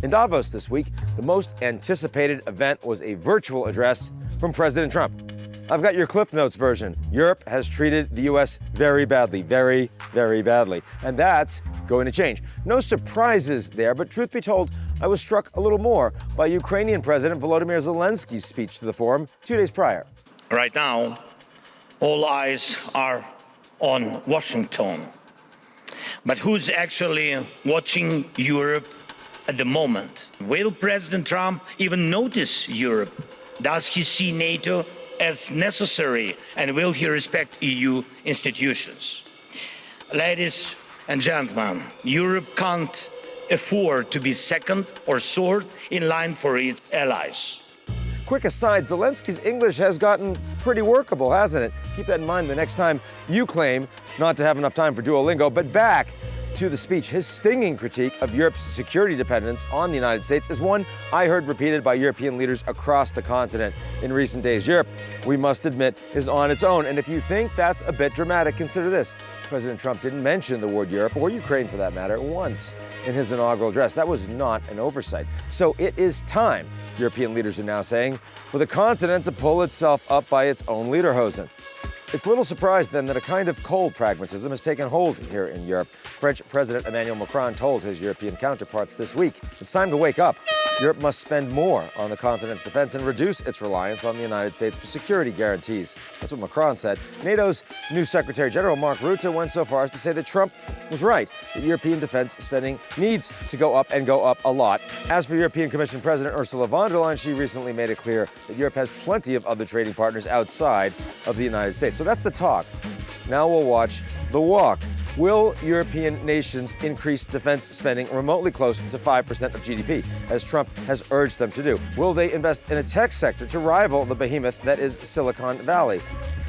In Davos this week, the most anticipated event was a virtual address from President Trump. I've got your Cliff Notes version. Europe has treated the U.S. very badly, very, very badly. And that's going to change. No surprises there, but truth be told, I was struck a little more by Ukrainian President Volodymyr Zelensky's speech to the forum 2 days prior. Right now, all eyes are on Washington. But who's actually watching Europe at the moment? Will President Trump even notice Europe? Does he see NATO as necessary, and will he respect EU institutions? Ladies and gentlemen, Europe can't afford to be second or third in line for its allies. Quick aside, Zelensky's English has gotten pretty workable, hasn't it? Keep that in mind the next time you claim not to have enough time for Duolingo. But back to the speech, his stinging critique of Europe's security dependence on the United States is one I heard repeated by European leaders across the continent in recent days. Europe, we must admit, is on its own. And if you think that's a bit dramatic, consider this. President Trump didn't mention the word Europe, or Ukraine for that matter, once in his inaugural address. That was not an oversight. So it is time, European leaders are now saying, for the continent to pull itself up by its own lederhosen. It's little surprise, then, that a kind of cold pragmatism has taken hold here in Europe. French President Emmanuel Macron told his European counterparts this week, it's time to wake up. Europe must spend more on the continent's defense and reduce its reliance on the United States for security guarantees. That's what Macron said. NATO's new Secretary General Mark Rutte went so far as to say that Trump was right, that European defense spending needs to go up and go up a lot. As for European Commission President Ursula von der Leyen, she recently made it clear that Europe has plenty of other trading partners outside of the United States. So that's the talk. Now we'll watch the walk. Will European nations increase defense spending remotely close to 5% of GDP, as Trump has urged them to do? Will they invest in a tech sector to rival the behemoth that is Silicon Valley?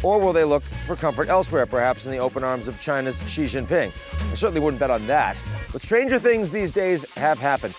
Or will they look for comfort elsewhere, perhaps in the open arms of China's Xi Jinping? I certainly wouldn't bet on that. But stranger things these days have happened.